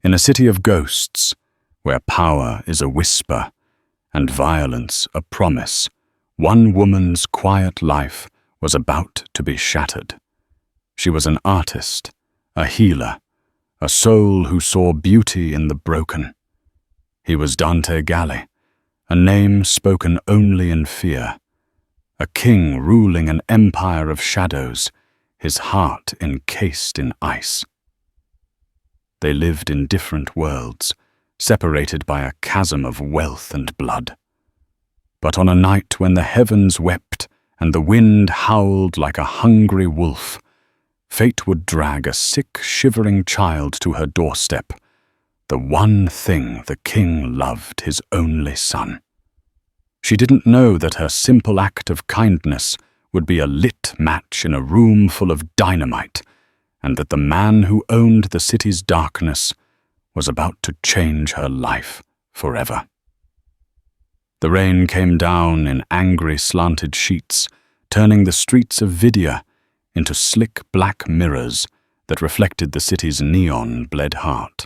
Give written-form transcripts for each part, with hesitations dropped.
In a city of ghosts, where power is a whisper and violence a promise, one woman's quiet life was about to be shattered. She was an artist, a healer, a soul who saw beauty in the broken. He was Dante Galley, a name spoken only in fear, a king ruling an empire of shadows, his heart encased in ice. They lived in different worlds, separated by a chasm of wealth and blood. But on a night when the heavens wept and the wind howled like a hungry wolf, fate would drag a sick, shivering child to her doorstep, the one thing the king loved, his only son. She didn't know that her simple act of kindness would be a lit match in a room full of dynamite, and that the man who owned the city's darkness was about to change her life forever. The rain came down in angry slanted sheets, turning the streets of Vidya into slick black mirrors that reflected the city's neon-bled heart.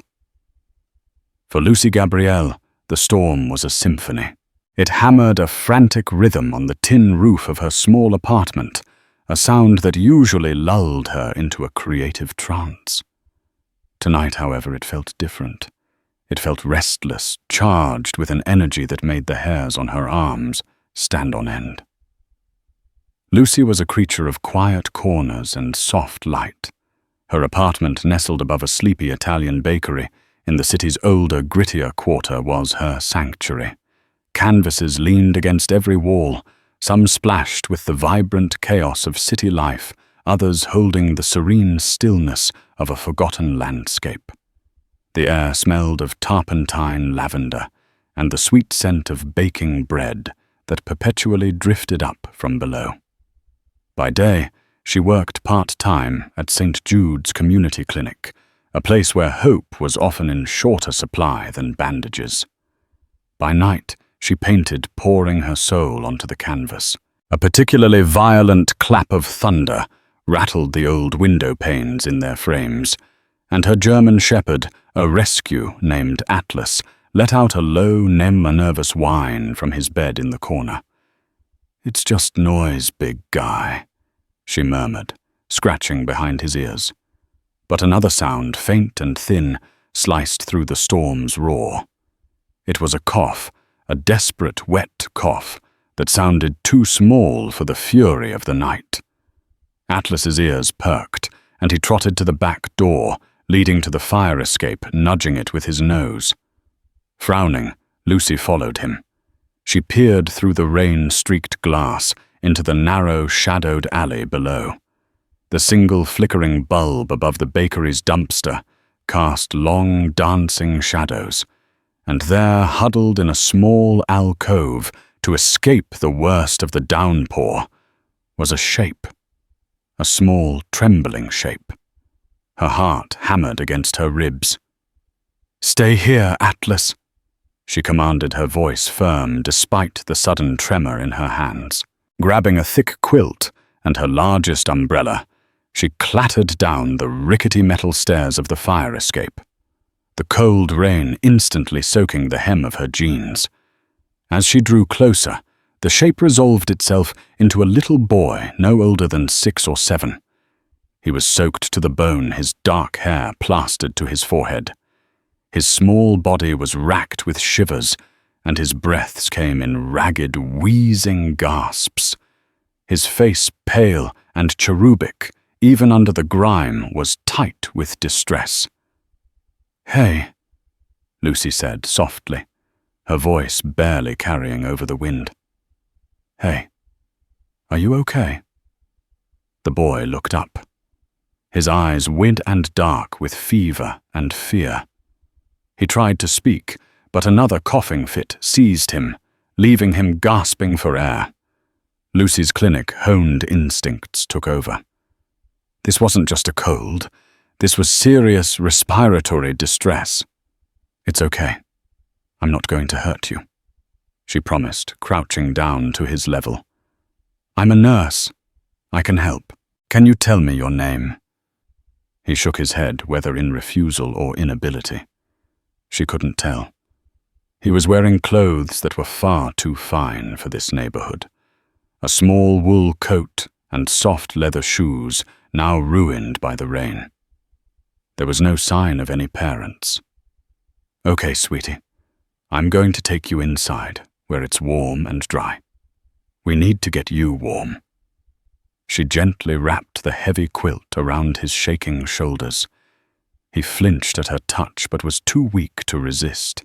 For Lucy Gabrielle, the storm was a symphony. It hammered a frantic rhythm on the tin roof of her small apartment, a sound that usually lulled her into a creative trance. Tonight, however, it felt different. It felt restless, charged with an energy that made the hairs on her arms stand on end. Lucy was a creature of quiet corners and soft light. Her apartment, nestled above a sleepy Italian bakery in the city's older, grittier quarter, was her sanctuary. Canvases leaned against every wall, some splashed with the vibrant chaos of city life, others holding the serene stillness of a forgotten landscape. The air smelled of turpentine lavender and the sweet scent of baking bread that perpetually drifted up from below. By day, she worked part-time at St. Jude's Community Clinic, a place where hope was often in shorter supply than bandages. By night, she painted, pouring her soul onto the canvas. A particularly violent clap of thunder rattled the old window panes in their frames, and her German shepherd, a rescue named Atlas, let out a low, nervous whine from his bed in the corner. "It's just noise, big guy," she murmured, scratching behind his ears. But another sound, faint and thin, sliced through the storm's roar. It was a cough, a desperate, wet cough that sounded too small for the fury of the night. Atlas's ears perked, and he trotted to the back door, leading to the fire escape, nudging it with his nose. Frowning, Lucy followed him. She peered through the rain-streaked glass into the narrow, shadowed alley below. The single flickering bulb above the bakery's dumpster cast long, dancing shadows, and there, huddled in a small alcove to escape the worst of the downpour, was a shape, a small, trembling shape. Her heart hammered against her ribs. "Stay here, Atlas," she commanded, her voice firm despite the sudden tremor in her hands. Grabbing a thick quilt and her largest umbrella, she clattered down the rickety metal stairs of the fire escape, the cold rain instantly soaking the hem of her jeans. As she drew closer, the shape resolved itself into a little boy no older than 6 or 7. He was soaked to the bone, his dark hair plastered to his forehead. His small body was racked with shivers, and his breaths came in ragged, wheezing gasps. His face, pale and cherubic, even under the grime, was tight with distress. "Hey," Lucy said softly, her voice barely carrying over the wind. "Hey, are you okay?" The boy looked up, his eyes wide and dark with fever and fear. He tried to speak, but another coughing fit seized him, leaving him gasping for air. Lucy's clinic-honed instincts took over. This wasn't just a cold. This was serious respiratory distress. "It's okay. I'm not going to hurt you," she promised, crouching down to his level. "I'm a nurse. I can help. Can you tell me your name?" He shook his head, whether in refusal or inability. She couldn't tell. He was wearing clothes that were far too fine for this neighborhood. A small wool coat and soft leather shoes, now ruined by the rain. There was no sign of any parents. "Okay, sweetie. I'm going to take you inside, where it's warm and dry. We need to get you warm." She gently wrapped the heavy quilt around his shaking shoulders. He flinched at her touch, but was too weak to resist.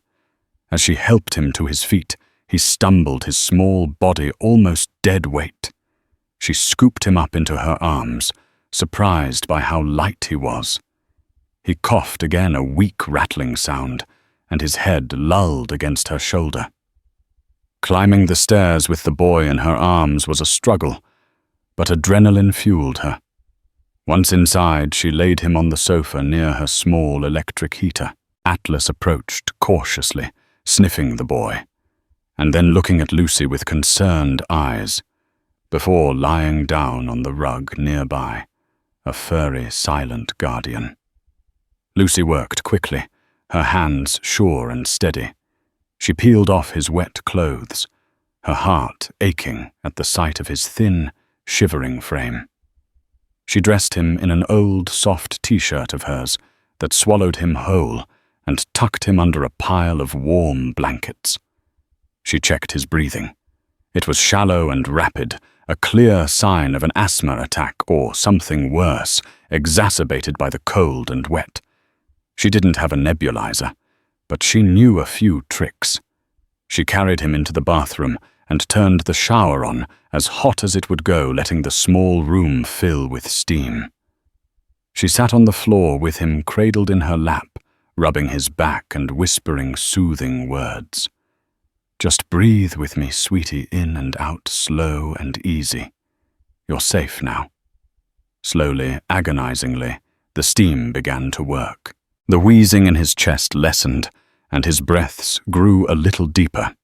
As she helped him to his feet, he stumbled, his small body almost dead weight. She scooped him up into her arms, surprised by how light he was. He coughed again, a weak rattling sound, and his head lulled against her shoulder. Climbing the stairs with the boy in her arms was a struggle, but adrenaline fueled her. Once inside, she laid him on the sofa near her small electric heater. Atlas approached cautiously, sniffing the boy, and then looking at Lucy with concerned eyes, before lying down on the rug nearby, a furry, silent guardian. Lucy worked quickly, her hands sure and steady. She peeled off his wet clothes, her heart aching at the sight of his thin, shivering frame. She dressed him in an old, soft t-shirt of hers that swallowed him whole and tucked him under a pile of warm blankets. She checked his breathing. It was shallow and rapid, a clear sign of an asthma attack or something worse, exacerbated by the cold and wet. She didn't have a nebulizer, but she knew a few tricks. She carried him into the bathroom and turned the shower on, as hot as it would go, letting the small room fill with steam. She sat on the floor with him cradled in her lap, rubbing his back and whispering soothing words. "Just breathe with me, sweetie, in and out, slow and easy. You're safe now." Slowly, agonizingly, the steam began to work. The wheezing in his chest lessened, and his breaths grew a little deeper.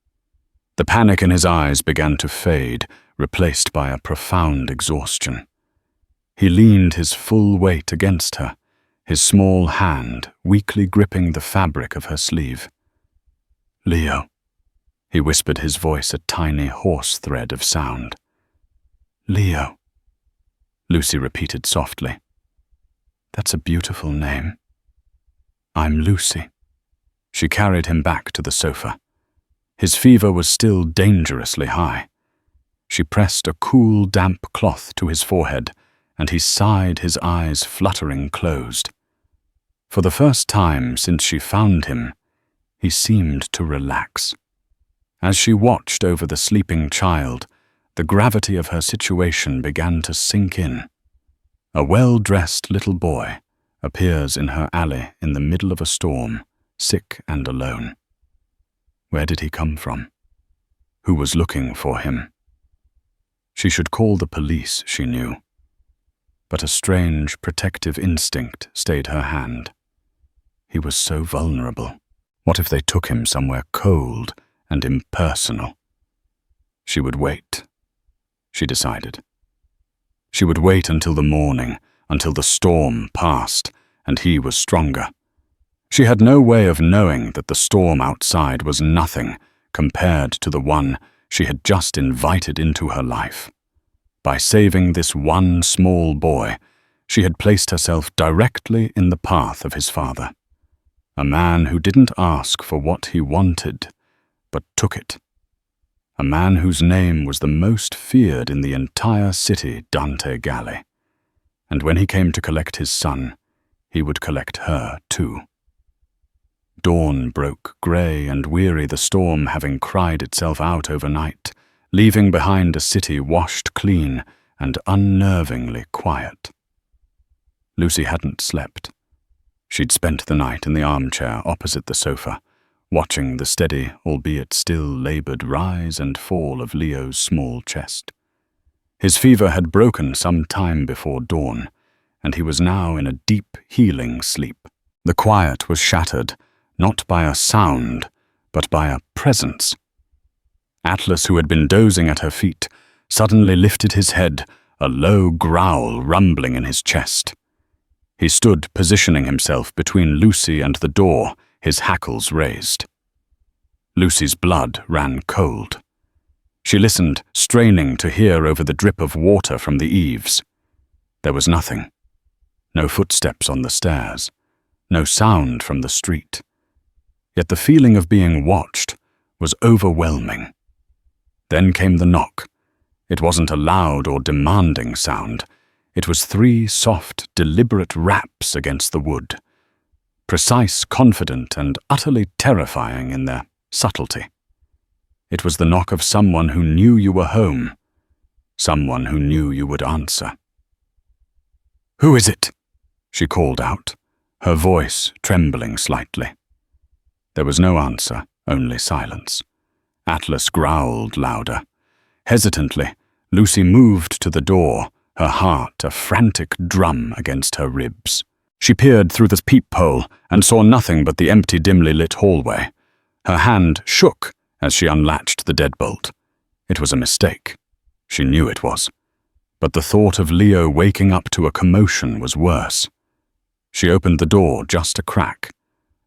The panic in his eyes began to fade, replaced by a profound exhaustion. He leaned his full weight against her, his small hand weakly gripping the fabric of her sleeve. "Leo," he whispered, his voice a tiny hoarse thread of sound. "Leo," Lucy repeated softly. "That's a beautiful name." "I'm Lucy." She carried him back to the sofa. His fever was still dangerously high. She pressed a cool, damp cloth to his forehead, and he sighed, his eyes fluttering closed. For the first time since she found him, he seemed to relax. As she watched over the sleeping child, the gravity of her situation began to sink in. A well-dressed little boy appears in her alley in the middle of a storm, sick and alone. Where did he come from? Who was looking for him? She should call the police, she knew. But a strange, protective instinct stayed her hand. He was so vulnerable. What if they took him somewhere cold and impersonal? She would wait, she decided. She would wait until the morning, until the storm passed, and he was stronger. She had no way of knowing that the storm outside was nothing compared to the one she had just invited into her life. By saving this one small boy, she had placed herself directly in the path of his father. A man who didn't ask for what he wanted, but took it. A man whose name was the most feared in the entire city, Dante Galley. And when he came to collect his son, he would collect her too. Dawn broke, grey and weary, the storm having cried itself out overnight, leaving behind a city washed clean and unnervingly quiet. Lucy hadn't slept. She'd spent the night in the armchair opposite the sofa, watching the steady, albeit still laboured rise and fall of Leo's small chest. His fever had broken some time before dawn, and he was now in a deep, healing sleep. The quiet was shattered, not by a sound, but by a presence. Atlas, who had been dozing at her feet, suddenly lifted his head, a low growl rumbling in his chest. He stood positioning himself between Lucy and the door, his hackles raised. Lucy's blood ran cold. She listened, straining to hear over the drip of water from the eaves. There was nothing. No footsteps on the stairs. No sound from the street. Yet the feeling of being watched was overwhelming. Then came the knock. It wasn't a loud or demanding sound. It was 3 soft, deliberate raps against the wood. Precise, confident, and utterly terrifying in their subtlety. It was the knock of someone who knew you were home. Someone who knew you would answer. "Who is it?" she called out, her voice trembling slightly. There was no answer, only silence. Atlas growled louder. Hesitantly, Lucy moved to the door, her heart a frantic drum against her ribs. She peered through the peephole and saw nothing but the empty, dimly lit hallway. Her hand shook as she unlatched the deadbolt. It was a mistake. She knew it was. But the thought of Leo waking up to a commotion was worse. She opened the door just a crack.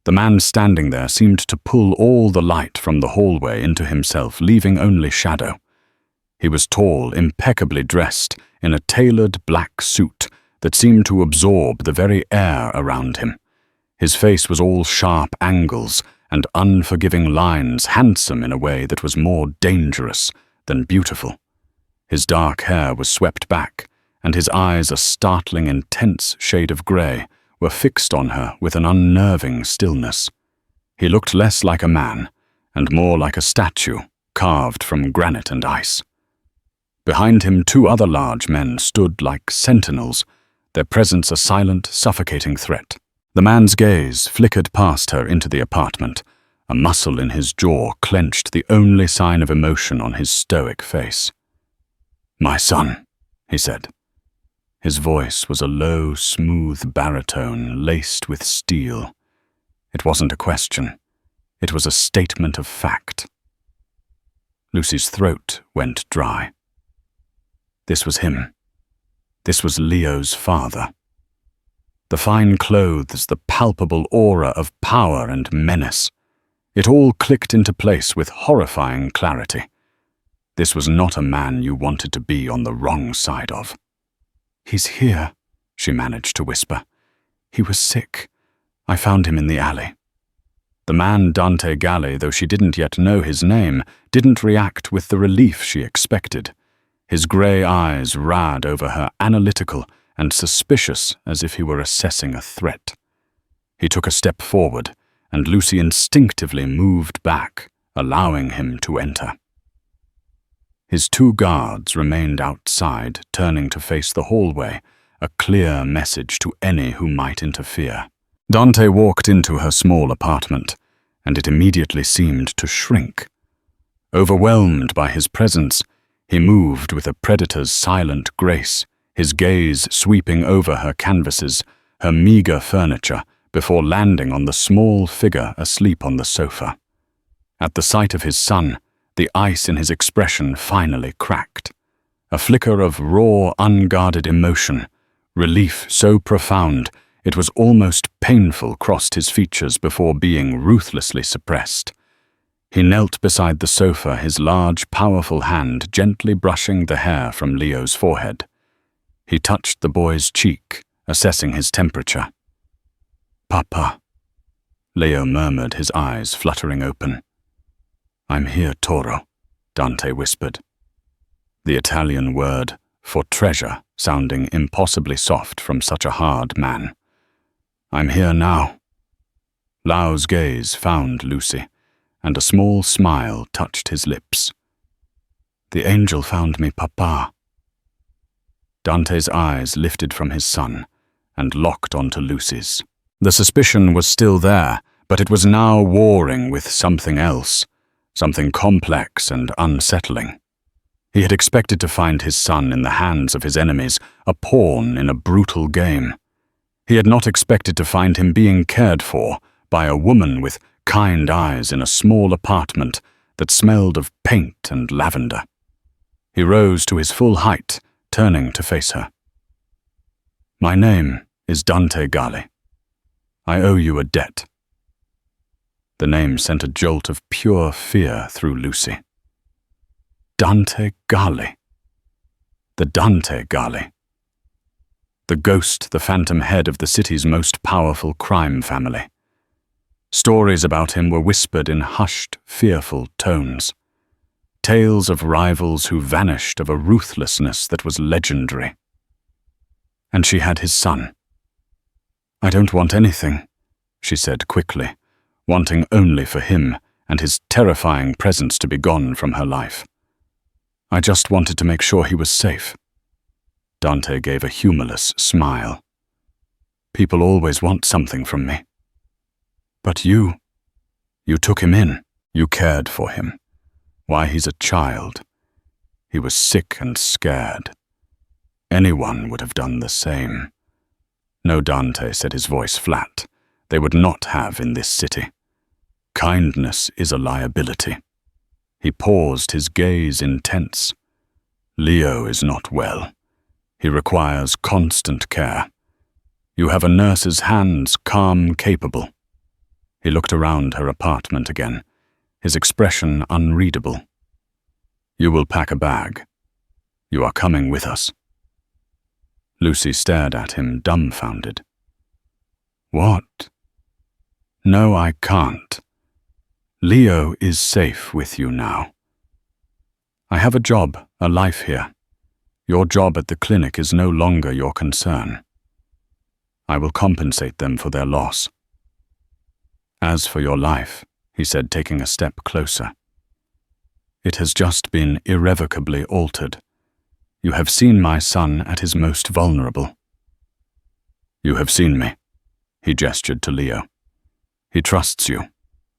The man standing there seemed to pull all the light from the hallway into himself, leaving only shadow. He was tall, impeccably dressed, in a tailored black suit that seemed to absorb the very air around him. His face was all sharp angles and unforgiving lines, handsome in a way that was more dangerous than beautiful. His dark hair was swept back, and his eyes, a startling, intense shade of grey, were fixed on her with an unnerving stillness. He looked less like a man, and more like a statue, carved from granite and ice. Behind him 2 other large men stood like sentinels, their presence a silent, suffocating threat. The man's gaze flickered past her into the apartment. A muscle in his jaw clenched, the only sign of emotion on his stoic face. "My son," he said. His voice was a low, smooth baritone laced with steel. It wasn't a question. It was a statement of fact. Lucy's throat went dry. This was him. This was Leo's father. The fine clothes, the palpable aura of power and menace. It all clicked into place with horrifying clarity. This was not a man you wanted to be on the wrong side of. "He's here," she managed to whisper. "He was sick. I found him in the alley." The man, Dante Galley, though she didn't yet know his name, didn't react with the relief she expected. His grey eyes ran over her, analytical and suspicious, as if he were assessing a threat. He took a step forward, and Lucy instinctively moved back, allowing him to enter. His 2 guards remained outside, turning to face the hallway, a clear message to any who might interfere. Dante walked into her small apartment, and it immediately seemed to shrink. Overwhelmed by his presence, he moved with a predator's silent grace, his gaze sweeping over her canvases, her meager furniture, before landing on the small figure asleep on the sofa. At the sight of his son, the ice in his expression finally cracked. A flicker of raw, unguarded emotion, relief so profound it was almost painful, crossed his features before being ruthlessly suppressed. He knelt beside the sofa, his large, powerful hand gently brushing the hair from Leo's forehead. He touched the boy's cheek, assessing his temperature. "Papa," Leo murmured, his eyes fluttering open. "I'm here, Toro," Dante whispered. The Italian word for treasure sounding impossibly soft from such a hard man. "I'm here now." Lao's gaze found Lucy, and a small smile touched his lips. "The angel found me, Papa." Dante's eyes lifted from his son and locked onto Lucy's. The suspicion was still there, but it was now warring with something else, something complex and unsettling. He had expected to find his son in the hands of his enemies, a pawn in a brutal game. He had not expected to find him being cared for by a woman with kind eyes in a small apartment that smelled of paint and lavender. He rose to his full height, turning to face her. "My name is Dante Galley. I owe you a debt." The name sent a jolt of pure fear through Lucy. Dante Galley. The Dante Galley. The ghost, the phantom head of the city's most powerful crime family. Stories about him were whispered in hushed, fearful tones. Tales of rivals who vanished, of a ruthlessness that was legendary. And she had his son. "I don't want anything," she said quickly, wanting only for him and his terrifying presence to be gone from her life. "I just wanted to make sure he was safe." Dante gave a humorless smile. "People always want something from me. But you took him in. You cared for him. Why, he's a child. He was sick and scared. Anyone would have done the same." "No, Dante," said his voice flat. "They would not have in this city. Kindness is a liability." He paused, his gaze intense. "Leo is not well. He requires constant care. You have a nurse's hands, calm, capable." He looked around her apartment again, his expression unreadable. "You will pack a bag. You are coming with us." Lucy stared at him, dumbfounded. "What?" "No, I can't. Leo is safe with you now. I have a job, a life here. Your job at the clinic is no longer your concern. I will compensate them for their loss. As for your life," he said, taking a step closer, "it has just been irrevocably altered. You have seen my son at his most vulnerable." "You have seen me," he gestured to Leo. "He trusts you.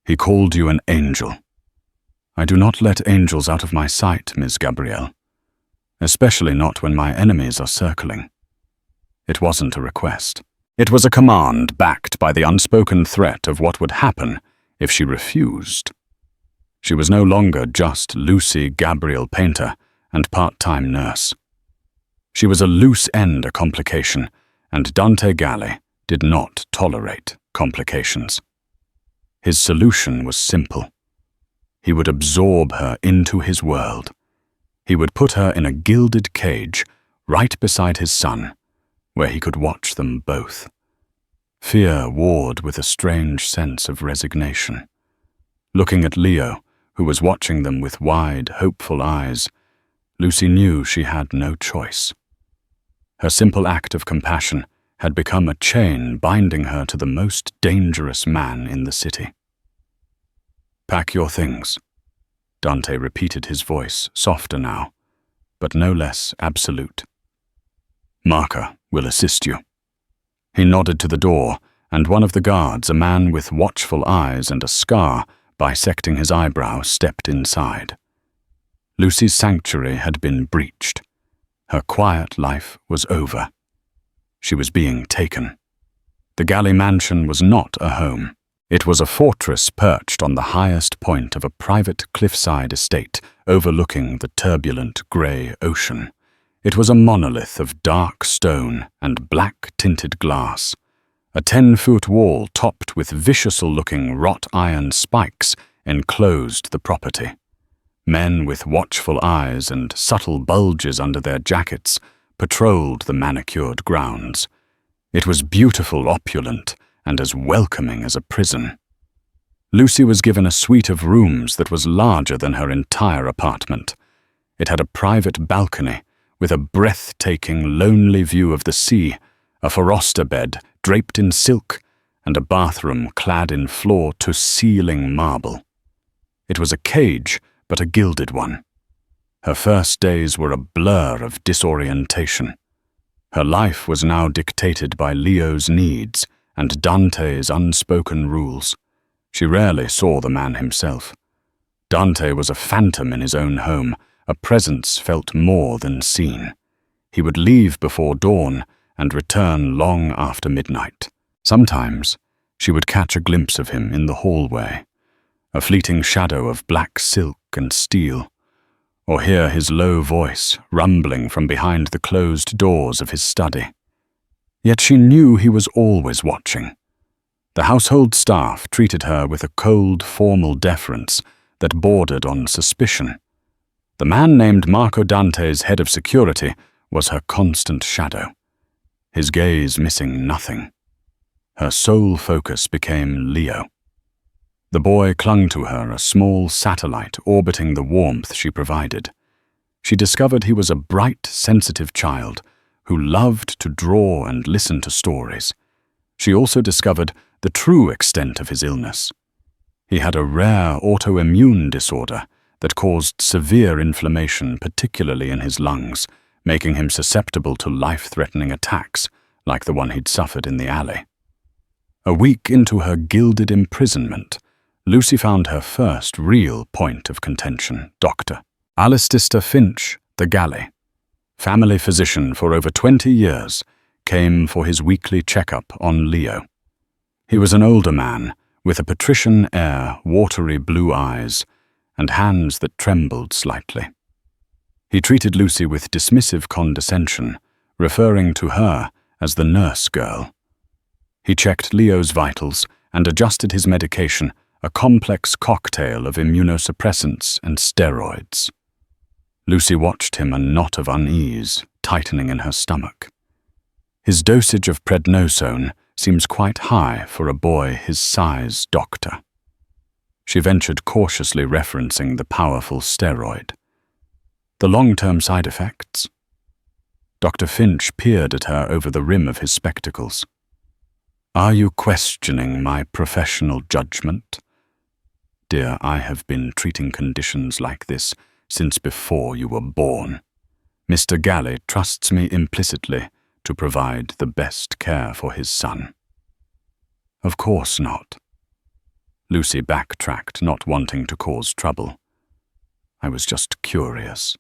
He called you an angel. I do not let angels out of my sight, Ms. Gabrielle, especially not when my enemies are circling." It wasn't a request. It was a command backed by the unspoken threat of what would happen if she refused. She was no longer just Lucy Gabrielle Painter and part-time nurse. She was a loose end, a complication, and Dante Galley did not tolerate complications. His solution was simple. He would absorb her into his world. He would put her in a gilded cage right beside his son, where he could watch them both. Fear warred with a strange sense of resignation. Looking at Leo, who was watching them with wide, hopeful eyes, Lucy knew she had no choice. Her simple act of compassion had become a chain binding her to the most dangerous man in the city. "Pack your things," Dante repeated, his voice softer now, but no less absolute. "Marker will assist you." He nodded to the door, and one of the guards, a man with watchful eyes and a scar bisecting his eyebrow, stepped inside. Lucy's sanctuary had been breached. Her quiet life was over. She was being taken. The Galley mansion was not a home. It was a fortress perched on the highest point of a private cliffside estate overlooking the turbulent grey ocean. It was a monolith of dark stone and black-tinted glass. A 10-foot wall topped with vicious-looking wrought iron spikes enclosed the property. Men with watchful eyes and subtle bulges under their jackets patrolled the manicured grounds. It was beautiful, opulent, and as welcoming as a prison. Lucy was given a suite of rooms that was larger than her entire apartment. It had a private balcony with a breathtaking, lonely view of the sea, a foster bed draped in silk, and a bathroom clad in floor-to-ceiling marble. It was a cage, but a gilded one. Her first days were a blur of disorientation. Her life was now dictated by Leo's needs and Dante's unspoken rules. She rarely saw the man himself. Dante was a phantom in his own home, a presence felt more than seen. He would leave before dawn and return long after midnight. Sometimes she would catch a glimpse of him in the hallway, a fleeting shadow of black silk and steel, or hear his low voice rumbling from behind the closed doors of his study. Yet she knew he was always watching. The household staff treated her with a cold, formal deference that bordered on suspicion. The man named Marco Dante's head of security was her constant shadow, his gaze missing nothing. Her sole focus became Leo. The boy clung to her, a small satellite orbiting the warmth she provided. She discovered he was a bright, sensitive child who loved to draw and listen to stories. She also discovered the true extent of his illness. He had a rare autoimmune disorder that caused severe inflammation, particularly in his lungs, making him susceptible to life-threatening attacks like the one he'd suffered in the alley. A week into her gilded imprisonment, Lucy found her first real point of contention, Dr. Alistair Finch, the Galley, family physician for over 20 years, came for his weekly checkup on Leo. He was an older man, with a patrician air, watery blue eyes, and hands that trembled slightly. He treated Lucy with dismissive condescension, referring to her as the nurse girl. He checked Leo's vitals and adjusted his medication, a complex cocktail of immunosuppressants and steroids. Lucy watched him, a knot of unease tightening in her stomach. His dosage of prednisone seems quite high for a boy his size, doctor. She ventured cautiously referencing the powerful steroid. The long-term side effects? Dr. Finch peered at her over the rim of his spectacles. Are you questioning my professional judgment? Dear, I have been treating conditions like this since before you were born. Mr. Galley trusts me implicitly to provide the best care for his son. Of course not. Lucy backtracked, not wanting to cause trouble. I was just curious.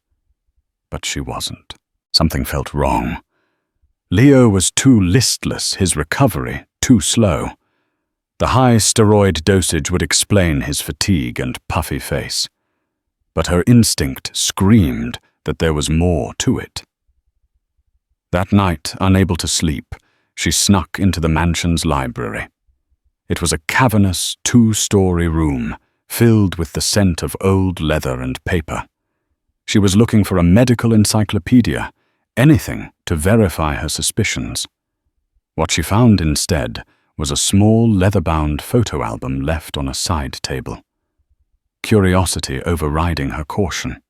But she wasn't. Something felt wrong. Leo was too listless, his recovery too slow. The high steroid dosage would explain his fatigue and puffy face. But her instinct screamed that there was more to it. That night, unable to sleep, she snuck into the mansion's library. It was a cavernous, two-story room, filled with the scent of old leather and paper. She was looking for a medical encyclopedia, anything to verify her suspicions. What she found instead was a small leather-bound photo album left on a side table. Curiosity overriding her caution.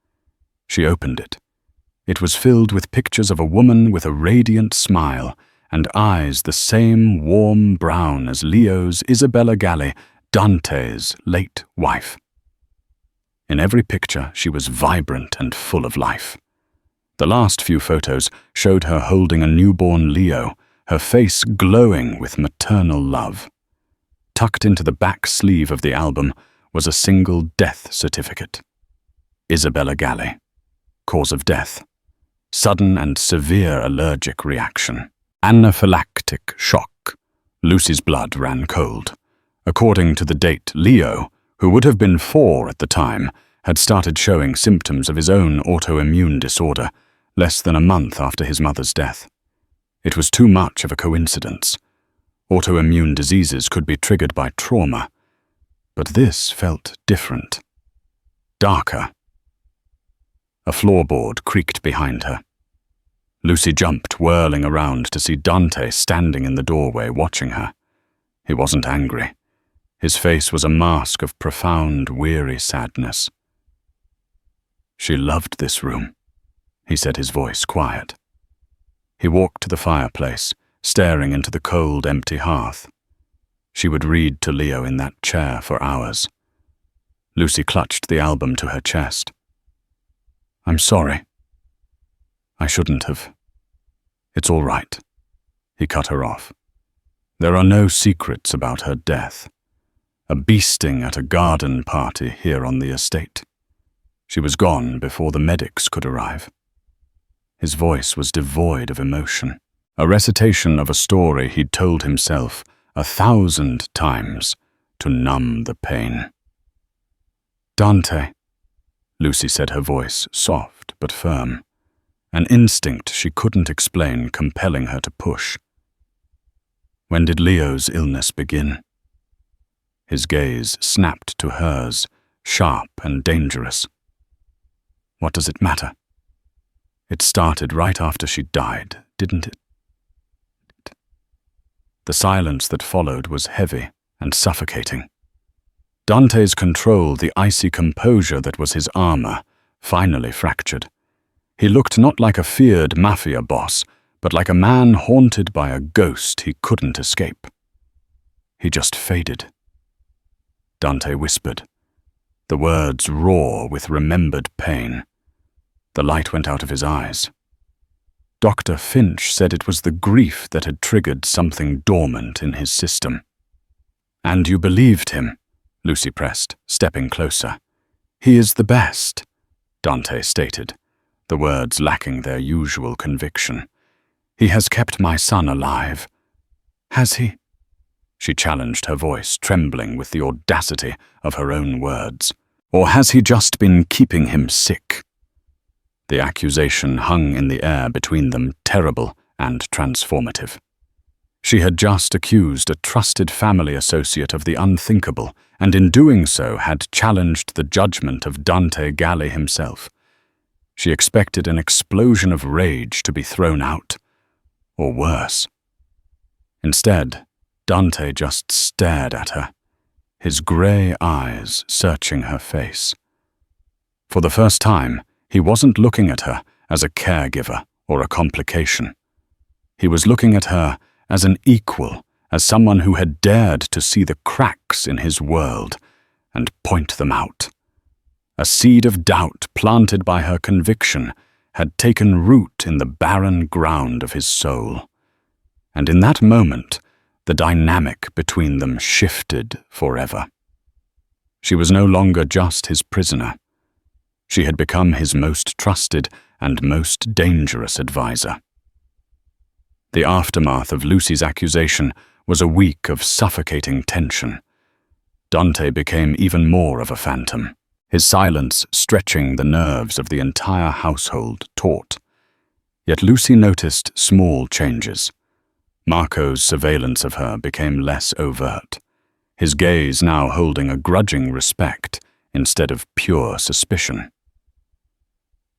She opened it. It was filled with pictures of a woman with a radiant smile and eyes the same warm brown as Leo's Isabella Galley, Dante's late wife. In every picture, she was vibrant and full of life. The last few photos showed her holding a newborn Leo, her face glowing with maternal love. Tucked into the back sleeve of the album was a single death certificate. Isabella Galley. Cause of death: sudden and severe allergic reaction. Anaphylactic shock. Lucy's blood ran cold. According to the date, Leo, who would have been 4 at the time, had started showing symptoms of his own autoimmune disorder less than a month after his mother's death. It was too much of a coincidence. Autoimmune diseases could be triggered by trauma, but this felt different. Darker. A floorboard creaked behind her. Lucy jumped, whirling around to see Dante standing in the doorway watching her. He wasn't angry. His face was a mask of profound, weary sadness. She loved this room, he said, his voice quiet. He walked to the fireplace, staring into the cold, empty hearth. She would read to Leo in that chair for hours. Lucy clutched the album to her chest. I'm sorry. I shouldn't have. It's all right. He cut her off. There are no secrets about her death. A beasting at a garden party here on the estate. She was gone before the medics could arrive. His voice was devoid of emotion, a recitation of a story he'd told himself 1,000 times to numb the pain. Dante, Lucy said, her voice soft but firm, an instinct she couldn't explain compelling her to push. When did Leo's illness begin? His gaze snapped to hers, sharp and dangerous. What does it matter? It started right after she died, didn't it? The silence that followed was heavy and suffocating. Dante's control, the icy composure that was his armor, finally fractured. He looked not like a feared Mafia boss, but like a man haunted by a ghost he couldn't escape. He just faded. Dante whispered, the words raw with remembered pain. The light went out of his eyes. Dr. Finch said it was the grief that had triggered something dormant in his system. And you believed him, Lucy pressed, stepping closer. He is the best, Dante stated, the words lacking their usual conviction. He has kept my son alive. Has he? She challenged, her voice trembling with the audacity of her own words. Or has he just been keeping him sick? The accusation hung in the air between them, terrible and transformative. She had just accused a trusted family associate of the unthinkable, and in doing so had challenged the judgment of Dante Galley himself. She expected an explosion of rage to be thrown out, or worse. Instead, Dante just stared at her, his grey eyes searching her face. For the first time, he wasn't looking at her as a caregiver or a complication. He was looking at her as an equal, as someone who had dared to see the cracks in his world and point them out. A seed of doubt planted by her conviction had taken root in the barren ground of his soul. And in that moment, the dynamic between them shifted forever. She was no longer just his prisoner. She had become his most trusted and most dangerous advisor. The aftermath of Lucy's accusation was a week of suffocating tension. Dante became even more of a phantom, his silence stretching the nerves of the entire household taut. Yet Lucy noticed small changes. Marco's surveillance of her became less overt, his gaze now holding a grudging respect instead of pure suspicion.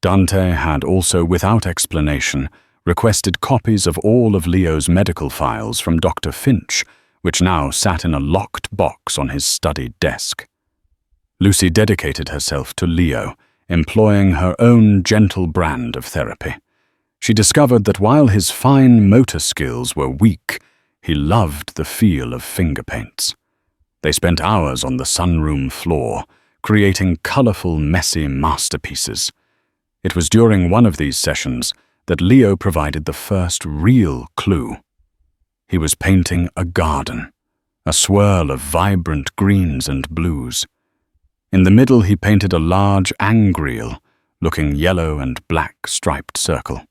Dante had also, without explanation, requested copies of all of Leo's medical files from Dr. Finch, which now sat in a locked box on his study desk. Lucy dedicated herself to Leo, employing her own gentle brand of therapy. She discovered that while his fine motor skills were weak, he loved the feel of finger paints. They spent hours on the sunroom floor, creating colorful, messy masterpieces. It was during one of these sessions that Leo provided the first real clue. He was painting a garden, a swirl of vibrant greens and blues. In the middle he painted a large angreal-looking yellow and black striped circle.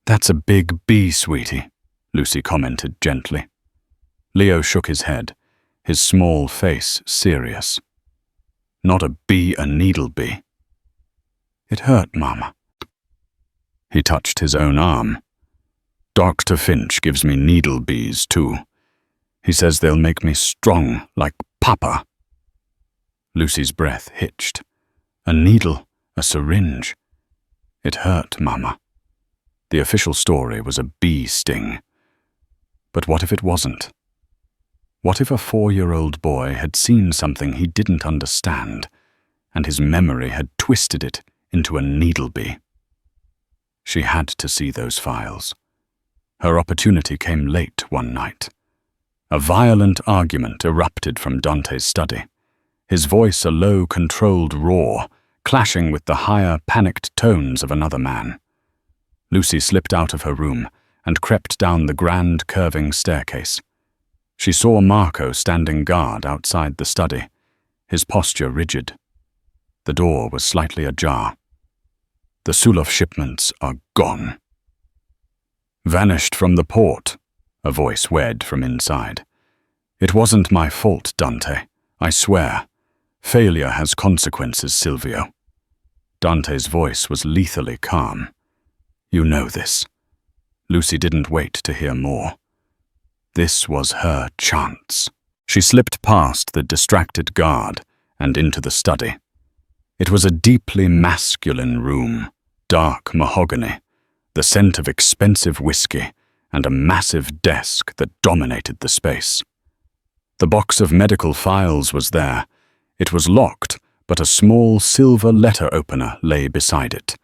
"That's a big bee, sweetie," Lucy commented gently. Leo shook his head, his small face serious. "Not a bee, a needle bee." "It hurt, Mama." He touched his own arm. "Dr. Finch gives me needle bees, too. He says they'll make me strong like Papa." Lucy's breath hitched. A needle, a syringe. It hurt, Mama. The official story was a bee sting. But what if it wasn't? What if a 4-year-old boy had seen something he didn't understand, and his memory had twisted it into a needle bee? She had to see those files. Her opportunity came late one night. A violent argument erupted from Dante's study, his voice a low, controlled roar, clashing with the higher, panicked tones of another man. Lucy slipped out of her room and crept down the grand, curving staircase. She saw Marco standing guard outside the study, his posture rigid. The door was slightly ajar. "The Suloff shipments are gone." "Vanished from the port," a voice wed from inside. "It wasn't my fault, Dante. I swear. Failure has consequences, Silvio." Dante's voice was lethally calm. "You know this." Lucy didn't wait to hear more. This was her chance. She slipped past the distracted guard and into the study. It was a deeply masculine room, dark mahogany, the scent of expensive whiskey, and a massive desk that dominated the space. The box of medical files was there. It was locked, but a small silver letter opener lay beside it.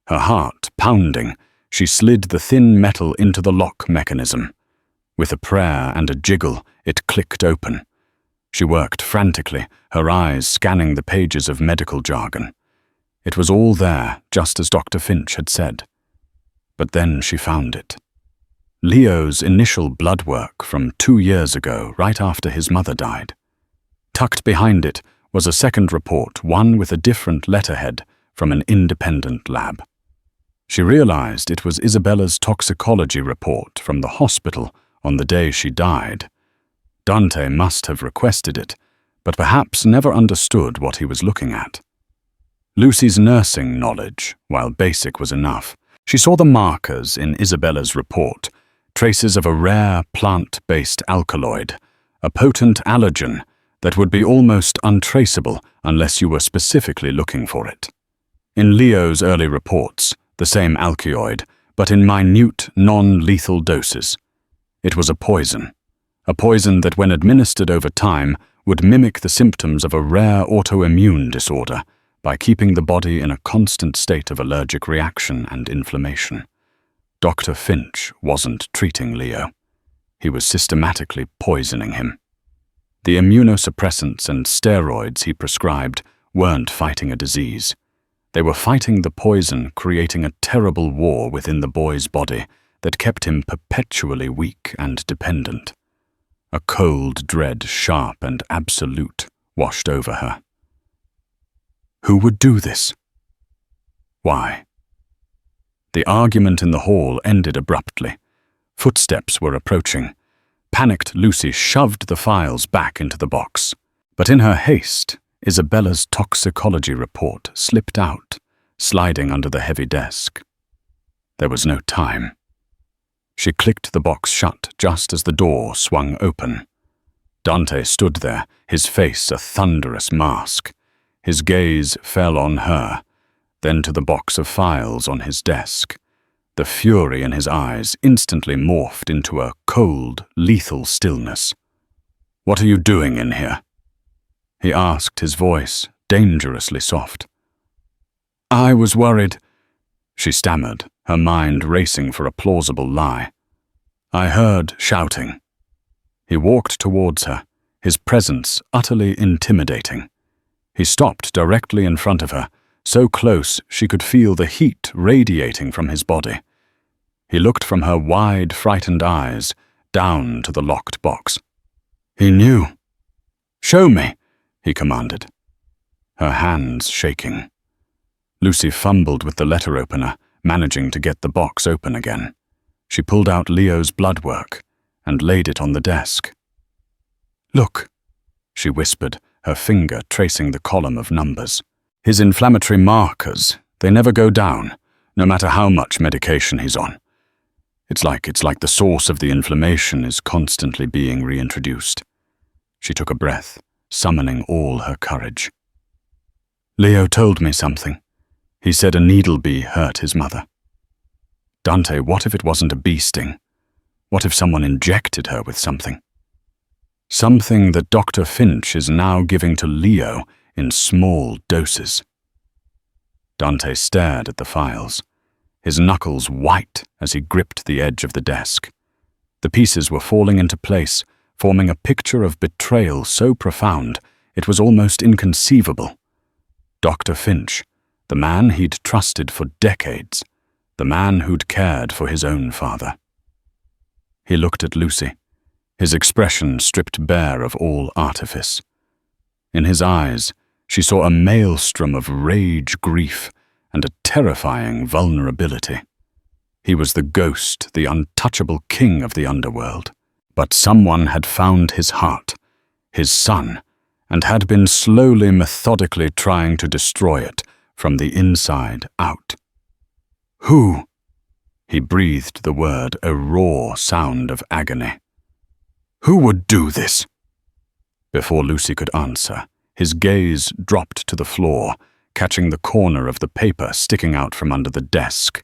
Her heart pounding, she slid the thin metal into the lock mechanism. With a prayer and a jiggle, it clicked open. She worked frantically, her eyes scanning the pages of medical jargon. It was all there, just as Dr. Finch had said. But then she found it. Leo's initial blood work from 2 years ago, right after his mother died. Tucked behind it was a second report, one with a different letterhead from an independent lab. She realized it was Isabella's toxicology report from the hospital on the day she died. Dante must have requested it, but perhaps never understood what he was looking at. Lucy's nursing knowledge, while basic, was enough. She saw the markers in Isabella's report, traces of a rare plant-based alkaloid, a potent allergen that would be almost untraceable unless you were specifically looking for it. In Leo's early reports, the same alkaloid, but in minute, non-lethal doses. It was a poison that when administered over time would mimic the symptoms of a rare autoimmune disorder by keeping the body in a constant state of allergic reaction and inflammation. Dr. Finch wasn't treating Leo. He was systematically poisoning him. The immunosuppressants and steroids he prescribed weren't fighting a disease. They were fighting the poison, creating a terrible war within the boy's body that kept him perpetually weak and dependent. A cold dread, sharp and absolute, washed over her. Who would do this? Why? The argument in the hall ended abruptly. Footsteps were approaching. Panicked Lucy shoved the files back into the box. But in her haste, Isabella's toxicology report slipped out, sliding under the heavy desk. There was no time. She clicked the box shut just as the door swung open. Dante stood there, his face a thunderous mask. His gaze fell on her, then to the box of files on his desk. The fury in his eyes instantly morphed into a cold, lethal stillness. "What are you doing in here?" he asked, his voice dangerously soft. "I was worried," she stammered, her mind racing for a plausible lie. "I heard shouting." He walked towards her, his presence utterly intimidating. He stopped directly in front of her, so close she could feel the heat radiating from his body. He looked from her wide, frightened eyes down to the locked box. He knew. "Show me," he commanded, her hands shaking. Lucy fumbled with the letter opener, managing to get the box open again. She pulled out Leo's blood work and laid it on the desk. "Look," she whispered, her finger tracing the column of numbers. "His inflammatory markers, they never go down, no matter how much medication he's on. It's like the source of the inflammation is constantly being reintroduced." She took a breath, summoning all her courage. "Leo told me something. He said a needle bee hurt his mother." Dante, what if it wasn't a bee sting? What if someone injected her with something? Something that Dr. Finch is now giving to Leo in small doses. Dante stared at the files, his knuckles white as he gripped the edge of the desk. The pieces were falling into place, forming a picture of betrayal so profound it was almost inconceivable. Dr. Finch, the man he'd trusted for decades, the man who'd cared for his own father. He looked at Lucy, his expression stripped bare of all artifice. In his eyes, she saw a maelstrom of rage, grief, and a terrifying vulnerability. He was the ghost, the untouchable king of the underworld. But someone had found his heart, his son, and had been slowly, methodically trying to destroy it from the inside out. "Who?" He breathed the word, a raw sound of agony. "Who would do this?" Before Lucy could answer, his gaze dropped to the floor, catching the corner of the paper sticking out from under the desk.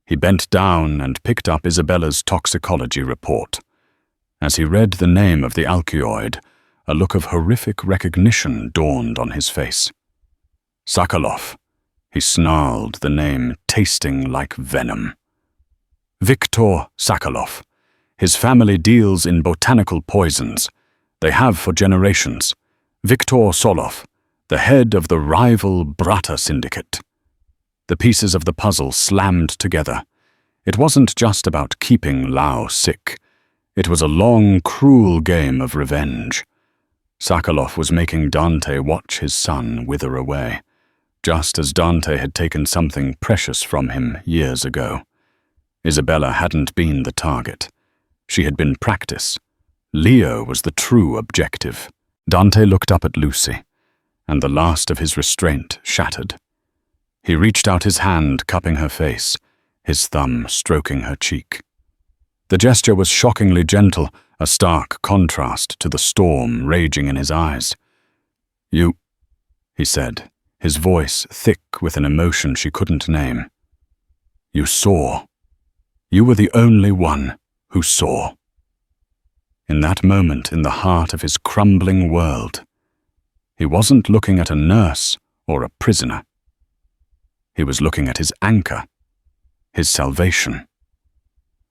He bent down and picked up Isabella's toxicology report. As he read the name of the alkaloid, a look of horrific recognition dawned on his face. Sokolov. He snarled the name, tasting like venom. Viktor Sokolov. His family deals in botanical poisons. They have for generations. Viktor Solov, the head of the rival Brata syndicate. The pieces of the puzzle slammed together. It wasn't just about keeping Lau sick. It was a long, cruel game of revenge. Sokolov was making Dante watch his son wither away, just as Dante had taken something precious from him years ago. Isabella hadn't been the target. She had been practice. Leo was the true objective. Dante looked up at Lucy, and the last of his restraint shattered. He reached out his hand, cupping her face, his thumb stroking her cheek. The gesture was shockingly gentle, a stark contrast to the storm raging in his eyes. "You," he said, his voice thick with an emotion she couldn't name. "You saw. You were the only one who saw." In that moment, in the heart of his crumbling world, he wasn't looking at a nurse or a prisoner. He was looking at his anchor, his salvation.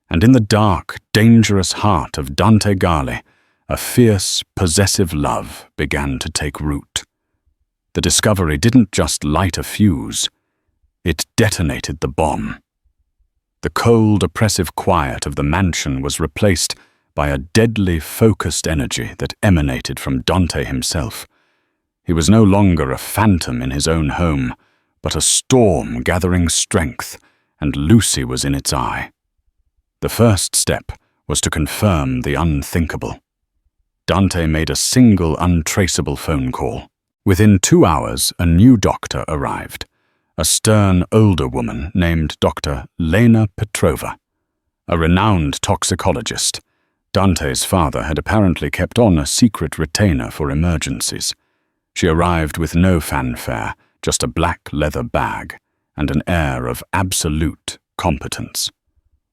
And in the dark, dangerous heart of Dante Galley, a fierce, possessive love began to take root. The discovery didn't just light a fuse, it detonated the bomb. The cold, oppressive quiet of the mansion was replaced by a deadly, focused energy that emanated from Dante himself. He was no longer a phantom in his own home, but a storm gathering strength, and Lucy was in its eye. The first step was to confirm the unthinkable. Dante made a single untraceable phone call. Within 2 hours, a new doctor arrived, a stern older woman named Dr. Lena Petrova, a renowned toxicologist. Dante's father had apparently kept on a secret retainer for emergencies. She arrived with no fanfare, just a black leather bag, and an air of absolute competence.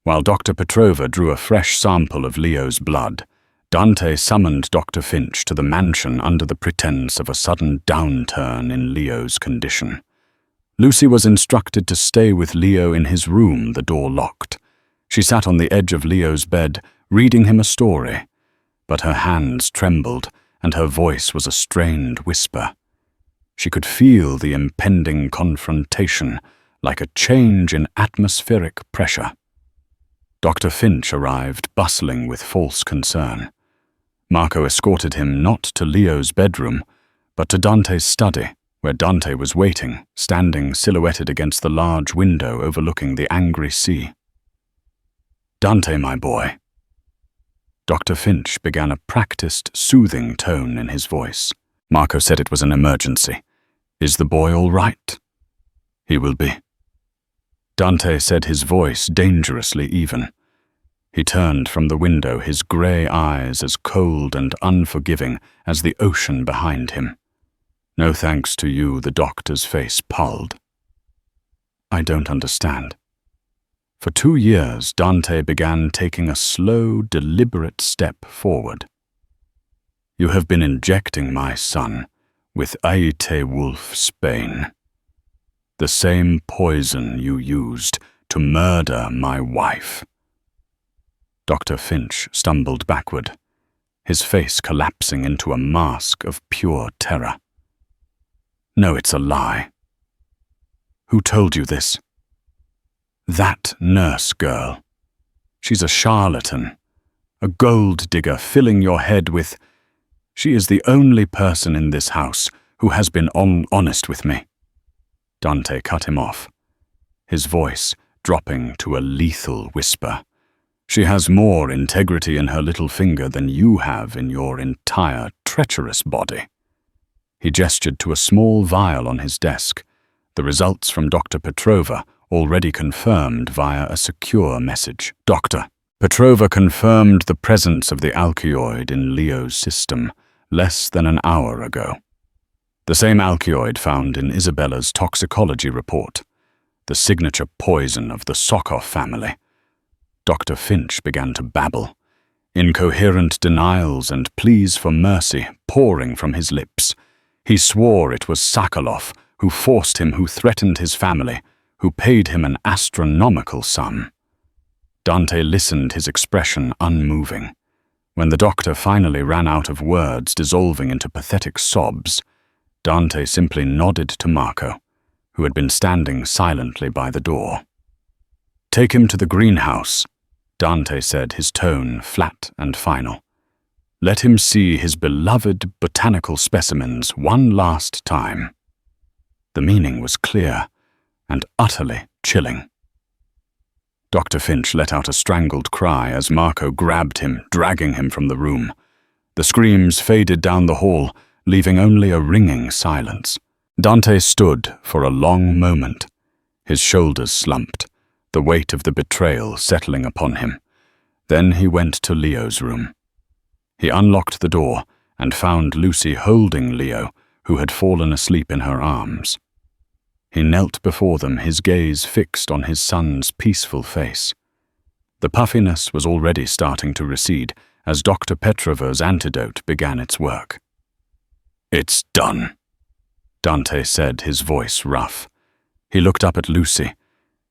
While Dr. Petrova drew a fresh sample of Leo's blood, Dante summoned Dr. Finch to the mansion under the pretense of a sudden downturn in Leo's condition. Lucy was instructed to stay with Leo in his room, the door locked. She sat on the edge of Leo's bed, reading him a story, but her hands trembled and her voice was a strained whisper. She could feel the impending confrontation, like a change in atmospheric pressure. Dr. Finch arrived, bustling with false concern. Marco escorted him not to Leo's bedroom, but to Dante's study, where Dante was waiting, standing silhouetted against the large window overlooking the angry sea. "Dante, my boy." Dr. Finch began a practiced, soothing tone in his voice. Marco said it was an emergency. "Is the boy all right?" "He will be." Dante said, his voice dangerously even. He turned from the window, his grey eyes as cold and unforgiving as the ocean behind him. "No thanks to you," the doctor's face pulled. "I don't understand." For 2 years, Dante began taking a slow, deliberate step forward. "You have been injecting my son with Aite Wolf Spain, the same poison you used to murder my wife." Dr. Finch stumbled backward, his face collapsing into a mask of pure terror. "No, it's a lie." "Who told you this?" "That nurse girl. She's a charlatan, a gold digger filling your head with... She is the only person in this house who has been honest with me." Dante cut him off, his voice dropping to a lethal whisper. "She has more integrity in her little finger than you have in your entire treacherous body." He gestured to a small vial on his desk, the results from Dr. Petrova already confirmed via a secure message. "Doctor, Petrova confirmed the presence of the alkaloid in Leo's system, less than an hour ago. The same alkaloid found in Isabella's toxicology report, the signature poison of the Sokoff family. Dr. Finch began to babble, incoherent denials and pleas for mercy pouring from his lips. He swore it was Sokolov who forced him, who threatened his family, who paid him an astronomical sum. Dante listened, his expression unmoving. When the doctor finally ran out of words, dissolving into pathetic sobs, Dante simply nodded to Marco, who had been standing silently by the door. "Take him to the greenhouse," Dante said, his tone flat and final. "Let him see his beloved botanical specimens one last time." The meaning was clear and utterly chilling. Dr. Finch let out a strangled cry as Marco grabbed him, dragging him from the room. The screams faded down the hall, leaving only a ringing silence. Dante stood for a long moment. His shoulders slumped, the weight of the betrayal settling upon him. Then he went to Leo's room. He unlocked the door and found Lucy holding Leo, who had fallen asleep in her arms. He knelt before them, his gaze fixed on his son's peaceful face. The puffiness was already starting to recede as Dr. Petrova's antidote began its work. "It's done," Dante said, his voice rough. He looked up at Lucy,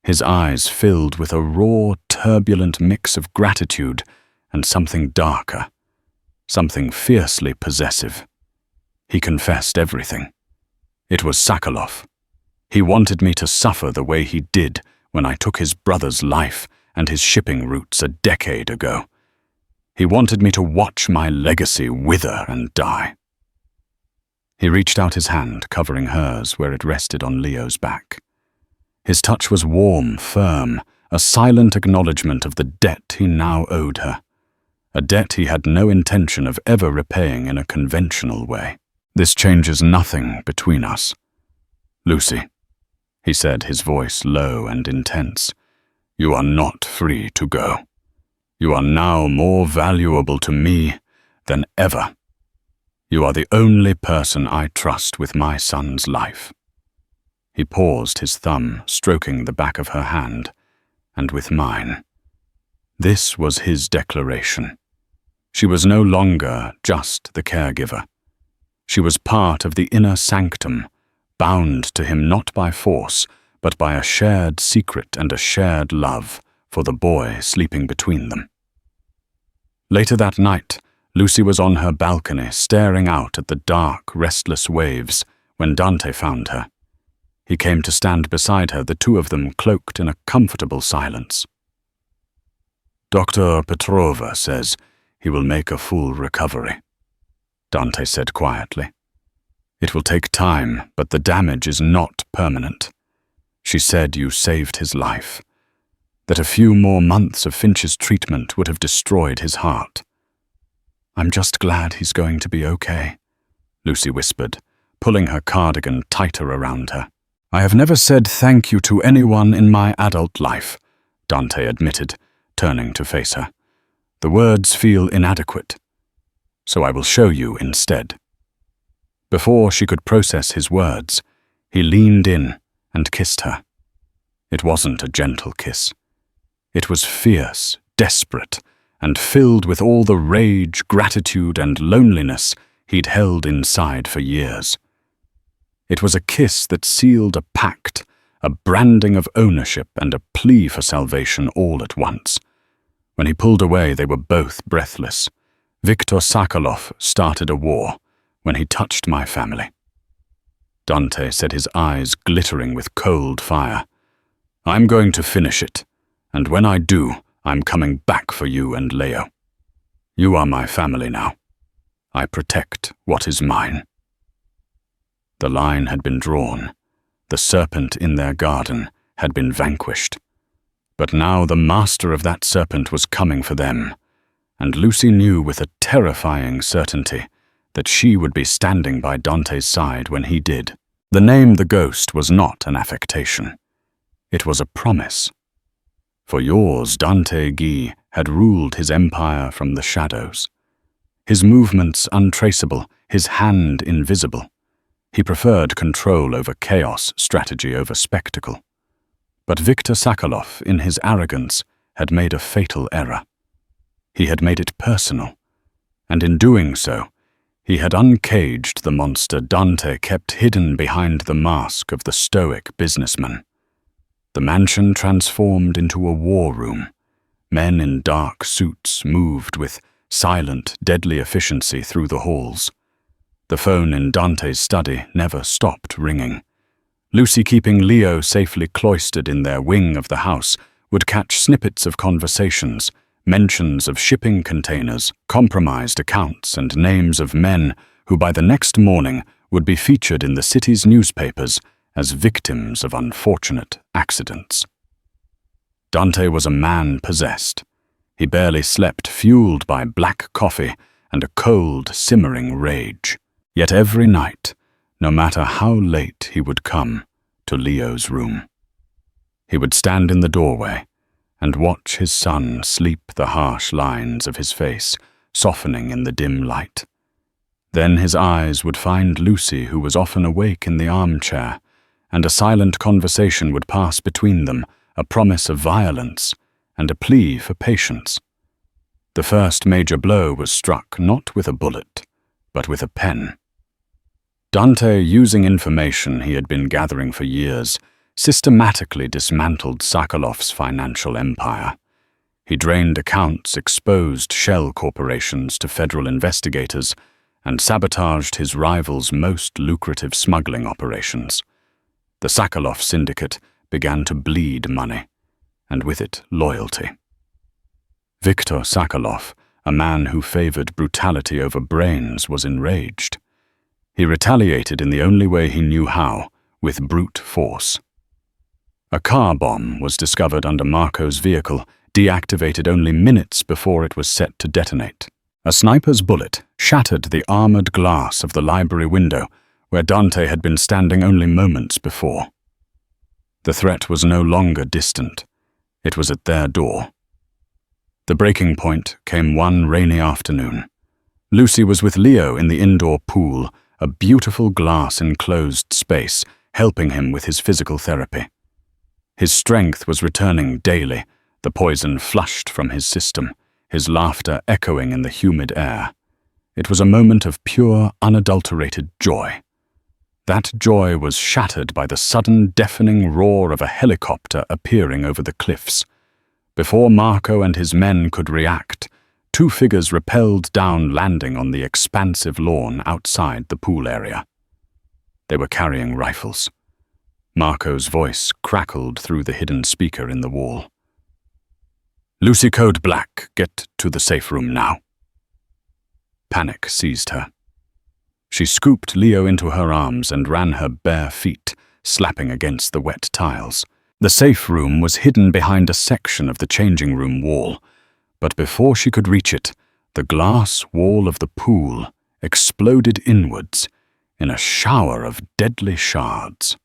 his eyes filled with a raw, turbulent mix of gratitude and something darker, something fiercely possessive. He confessed everything. It was Sokolov. He wanted me to suffer the way he did when I took his brother's life and his shipping routes a decade ago. He wanted me to watch my legacy wither and die. He reached out his hand, covering hers where it rested on Leo's back. His touch was warm, firm, a silent acknowledgement of the debt he now owed her, a debt he had no intention of ever repaying in a conventional way. "This changes nothing between us. Lucy," he said, his voice low and intense, "you are not free to go. You are now more valuable to me than ever. You are the only person I trust with my son's life." He paused, his thumb stroking the back of her hand, and with mine. This was his declaration. She was no longer just the caregiver. She was part of the inner sanctum, bound to him not by force, but by a shared secret and a shared love for the boy sleeping between them. Later that night, Lucy was on her balcony, staring out at the dark, restless waves, when Dante found her. He came to stand beside her, the two of them cloaked in a comfortable silence. "Dr. Petrova says he will make a full recovery," Dante said quietly. "It will take time, but the damage is not permanent. She said you saved his life, that a few more months of Finch's treatment would have destroyed his heart." "I'm just glad he's going to be okay," Lucy whispered, pulling her cardigan tighter around her. "I have never said thank you to anyone in my adult life," Dante admitted, turning to face her. "The words feel inadequate, so I will show you instead." Before she could process his words, he leaned in and kissed her. It wasn't a gentle kiss. It was fierce, desperate, and filled with all the rage, gratitude, and loneliness he'd held inside for years. It was a kiss that sealed a pact, a branding of ownership and a plea for salvation all at once. When he pulled away, they were both breathless. Viktor Sokolov started a war when he touched my family. Dante said, his eyes glittering with cold fire. "I'm going to finish it, and when I do, I'm coming back for you and Leo. You are my family now. I protect what is mine." The line had been drawn. The serpent in their garden had been vanquished. But now the master of that serpent was coming for them, and Lucy knew with a terrifying certainty that she would be standing by Dante's side when he did. The name the ghost was not an affectation. It was a promise. For yours, Dante Galley had ruled his empire from the shadows. his movements untraceable, his hand invisible. He preferred control over chaos, strategy over spectacle. But Viktor Sokolov, in his arrogance, had made a fatal error. He had made it personal, and in doing so, he had uncaged the monster Dante kept hidden behind the mask of the stoic businessman. The mansion transformed into a war room. Men in dark suits moved with silent, deadly efficiency through the halls. The phone in Dante's study never stopped ringing. Lucy, keeping Leo safely cloistered in their wing of the house, would catch snippets of conversations, mentions of shipping containers, compromised accounts, and names of men who by the next morning would be featured in the city's newspapers as victims of unfortunate accidents. Dante was a man possessed. He barely slept, fueled by black coffee and a cold, simmering rage. Yet every night, no matter how late he would come to Leo's room, he would stand in the doorway and watch his son sleep, the harsh lines of his face softening in the dim light. Then his eyes would find Lucy, who was often awake in the armchair, and a silent conversation would pass between them, a promise of violence and a plea for patience. The first major blow was struck not with a bullet, but with a pen. Dante, using information he had been gathering for years, systematically dismantled Sokolov's financial empire. He drained accounts, exposed shell corporations to federal investigators, and sabotaged his rival's most lucrative smuggling operations. The Sokolov syndicate began to bleed money, and with it loyalty. Viktor Sokolov, a man who favored brutality over brains, was enraged. He retaliated in the only way he knew how, with brute force. A car bomb was discovered under Marco's vehicle, deactivated only minutes before it was set to detonate. A sniper's bullet shattered the armored glass of the library window where Dante had been standing only moments before. The threat was no longer distant. It was at their door. The breaking point came one rainy afternoon. Lucy was with Leo in the indoor pool, a beautiful glass-enclosed space, helping him with his physical therapy. His strength was returning daily, the poison flushed from his system, his laughter echoing in the humid air. It was a moment of pure, unadulterated joy. That joy was shattered by the sudden, deafening roar of a helicopter appearing over the cliffs. Before Marco and his men could react, two figures rappelled down, landing on the expansive lawn outside the pool area. They were carrying rifles. Marco's voice crackled through the hidden speaker in the wall. "Lucy Code Black, get to the safe room now." Panic seized her. She scooped Leo into her arms and ran her bare feet, slapping against the wet tiles. The safe room was hidden behind a section of the changing room wall, but before she could reach it, the glass wall of the pool exploded inwards in a shower of deadly shards.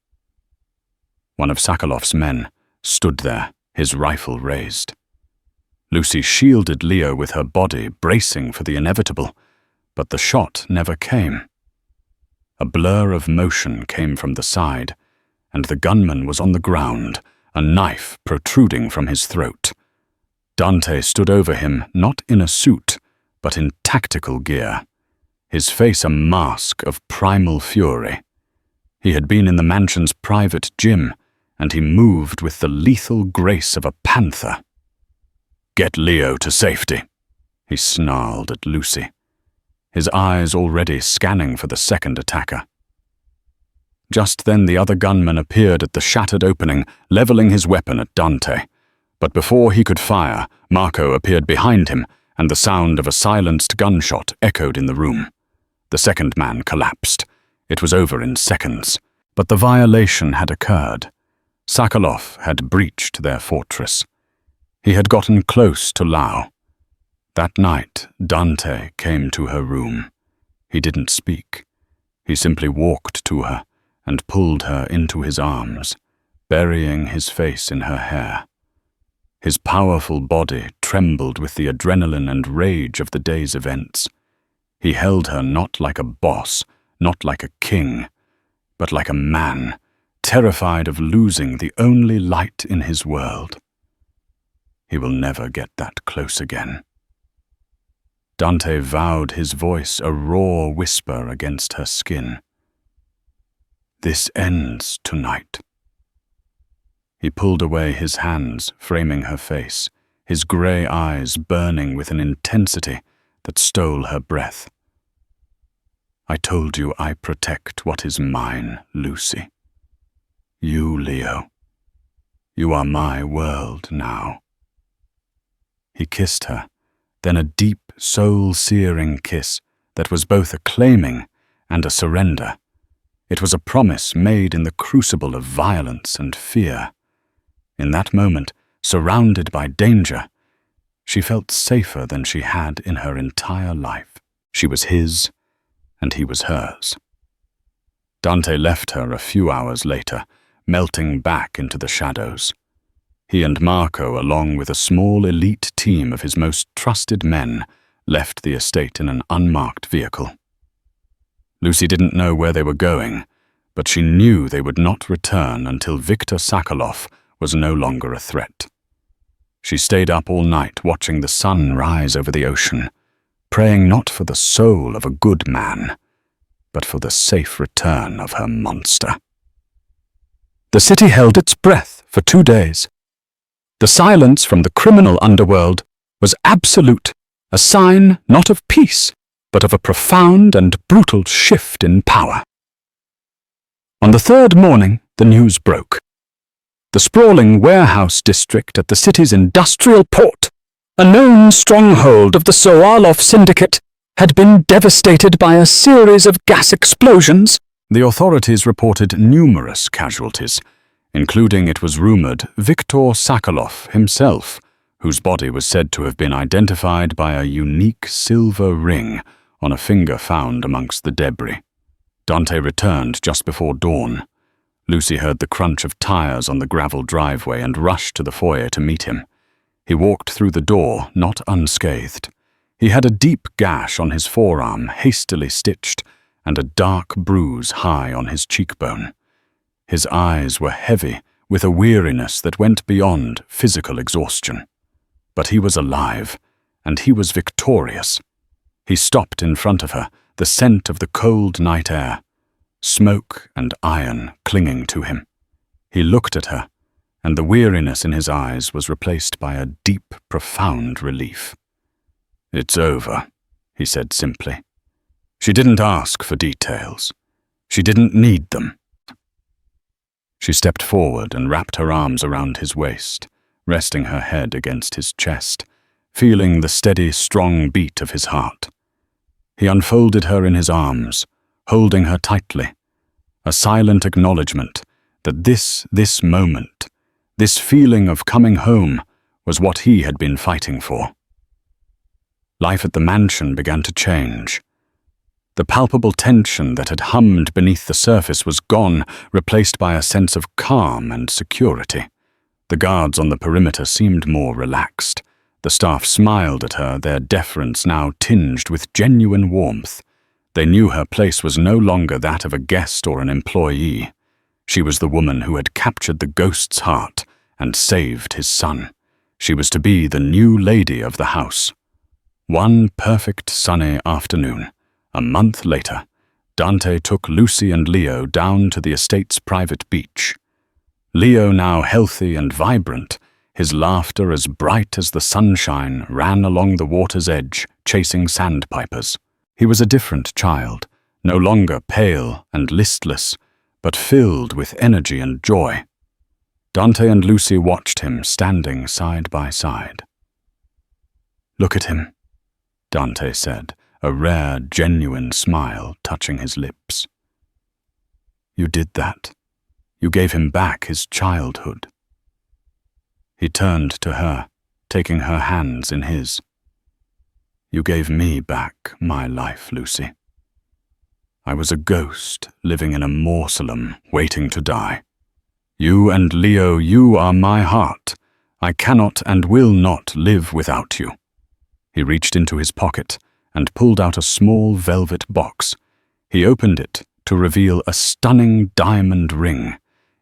One of Sokolov's men stood there, his rifle raised. Lucy shielded Leo with her body, bracing for the inevitable, but the shot never came. A blur of motion came from the side, and the gunman was on the ground, a knife protruding from his throat. Dante stood over him, not in a suit, but in tactical gear, his face a mask of primal fury. He had been in the mansion's private gym, and he moved with the lethal grace of a panther. "Get Leo to safety," he snarled at Lucy, his eyes already scanning for the second attacker. Just then the other gunman appeared at the shattered opening, leveling his weapon at Dante. But before he could fire, Marco appeared behind him, and the sound of a silenced gunshot echoed in the room. The second man collapsed. It was over in seconds. But the violation had occurred. Sokolov had breached their fortress. He had gotten close to Lao. That night, Dante came to her room. He didn't speak. He simply walked to her and pulled her into his arms, burying his face in her hair. His powerful body trembled with the adrenaline and rage of the day's events. He held her not like a boss, not like a king, but like a man, terrified of losing the only light in his world. He will never get that close again. Dante vowed, his voice a raw whisper against her skin. This ends tonight. He pulled away his hands, framing her face, his grey eyes burning with an intensity that stole her breath. I told you I protect what is mine, Lucy. You, Leo. You are my world now. He kissed her, then a deep, soul-searing kiss that was both a claiming and a surrender. It was a promise made in the crucible of violence and fear. In that moment, surrounded by danger, she felt safer than she had in her entire life. She was his, and he was hers. Dante left her a few hours later, melting back into the shadows. He and Marco, along with a small elite team of his most trusted men, left the estate in an unmarked vehicle. Lucy didn't know where they were going, but she knew they would not return until Viktor Sokolov was no longer a threat. She stayed up all night watching the sun rise over the ocean, praying not for the soul of a good man, but for the safe return of her monster. The city held its breath for 2 days. The silence from the criminal underworld was absolute, a sign not of peace, but of a profound and brutal shift in power. On the third morning, the news broke. The sprawling warehouse district at the city's industrial port, a known stronghold of the Soalov syndicate, had been devastated by a series of gas explosions. The authorities reported numerous casualties, including, it was rumored, Viktor Sokolov himself, whose body was said to have been identified by a unique silver ring on a finger found amongst the debris. Dante returned just before dawn. Lucy heard the crunch of tires on the gravel driveway and rushed to the foyer to meet him. He walked through the door, not unscathed. He had a deep gash on his forearm, hastily stitched, and a dark bruise high on his cheekbone. His eyes were heavy with a weariness that went beyond physical exhaustion. But he was alive, and he was victorious. He stopped in front of her, the scent of the cold night air, smoke and iron clinging to him. He looked at her, and the weariness in his eyes was replaced by a deep, profound relief. "It's over," he said simply. She didn't ask for details. She didn't need them. She stepped forward and wrapped her arms around his waist, resting her head against his chest, feeling the steady, strong beat of his heart. He unfolded her in his arms, holding her tightly, a silent acknowledgement that this moment, this feeling of coming home, was what he had been fighting for. Life at the mansion began to change. The palpable tension that had hummed beneath the surface was gone, replaced by a sense of calm and security. The guards on the perimeter seemed more relaxed. The staff smiled at her, their deference now tinged with genuine warmth. They knew her place was no longer that of a guest or an employee. She was the woman who had captured the ghost's heart and saved his son. She was to be the new lady of the house. One perfect sunny afternoon, a month later, Dante took Lucy and Leo down to the estate's private beach. Leo, now healthy and vibrant, his laughter as bright as the sunshine, ran along the water's edge, chasing sandpipers. He was a different child, no longer pale and listless, but filled with energy and joy. Dante and Lucy watched him, standing side by side. "Look at him," Dante said, a rare, genuine smile touching his lips. "You did that. You gave him back his childhood." He turned to her, taking her hands in his. "You gave me back my life, Lucy. I was a ghost living in a mausoleum, waiting to die. You and Leo, you are my heart. I cannot and will not live without you." He reached into his pocket and pulled out a small velvet box. He opened it to reveal a stunning diamond ring,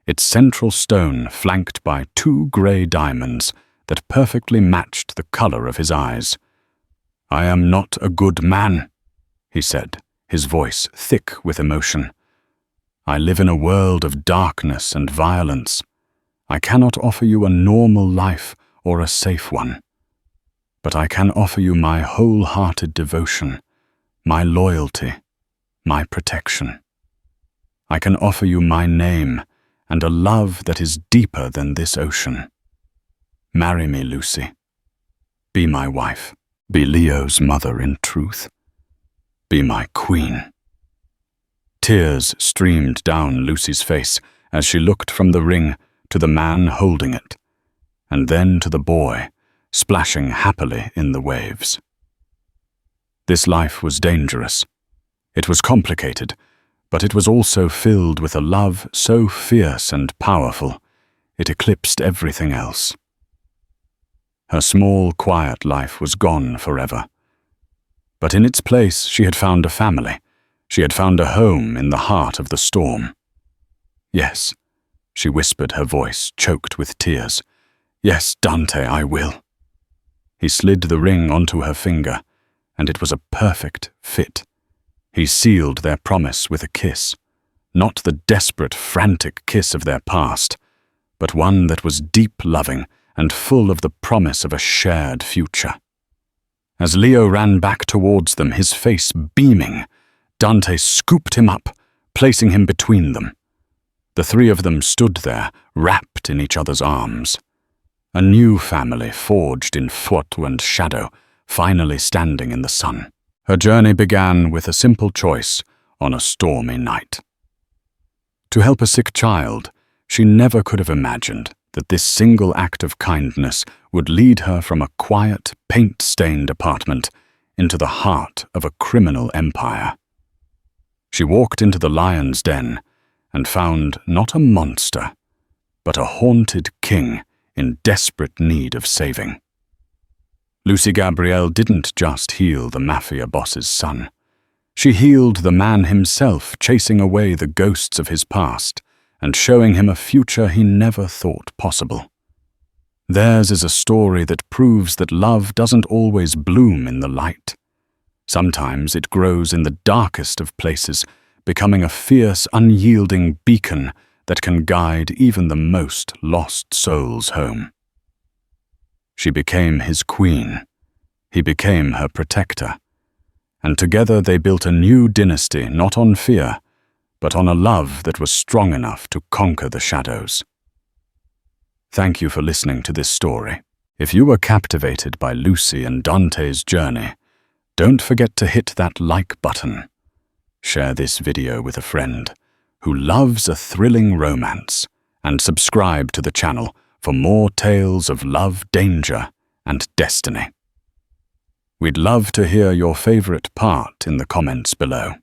its central stone flanked by 2 grey diamonds that perfectly matched the color of his eyes. "I am not a good man," he said, his voice thick with emotion. "I live in a world of darkness and violence. I cannot offer you a normal life or a safe one. But I can offer you my wholehearted devotion, my loyalty, my protection. I can offer you my name and a love that is deeper than this ocean. Marry me, Lucy. Be my wife. Be Leo's mother in truth. Be my queen." Tears streamed down Lucy's face as she looked from the ring to the man holding it, and then to the boy, splashing happily in the waves. This life was dangerous. It was complicated, but it was also filled with a love so fierce and powerful, it eclipsed everything else. Her small, quiet life was gone forever. But in its place, she had found a family. She had found a home in the heart of the storm. "Yes," she whispered, her voice choked with tears. "Yes, Dante, I will." He slid the ring onto her finger, and it was a perfect fit. He sealed their promise with a kiss, not the desperate, frantic kiss of their past, but one that was deep loving and full of the promise of a shared future. As Leo ran back towards them, his face beaming, Dante scooped him up, placing him between them. The 3 of them stood there, wrapped in each other's arms. A new family forged in photo and shadow, finally standing in the sun. Her journey began with a simple choice on a stormy night. To help a sick child, she never could have imagined that this single act of kindness would lead her from a quiet, paint-stained apartment into the heart of a criminal empire. She walked into the lion's den and found not a monster, but a haunted king in desperate need of saving. Lucy Gabrielle didn't just heal the Mafia boss's son. She healed the man himself, chasing away the ghosts of his past and showing him a future he never thought possible. Theirs is a story that proves that love doesn't always bloom in the light. Sometimes it grows in the darkest of places, becoming a fierce, unyielding beacon that can guide even the most lost souls home. She became his queen. He became her protector. And together they built a new dynasty, not on fear, but on a love that was strong enough to conquer the shadows. Thank you for listening to this story. If you were captivated by Lucy and Dante's journey, don't forget to hit that like button. Share this video with a friend who loves a thrilling romance, and subscribe to the channel for more tales of love, danger, and destiny. We'd love to hear your favorite part in the comments below.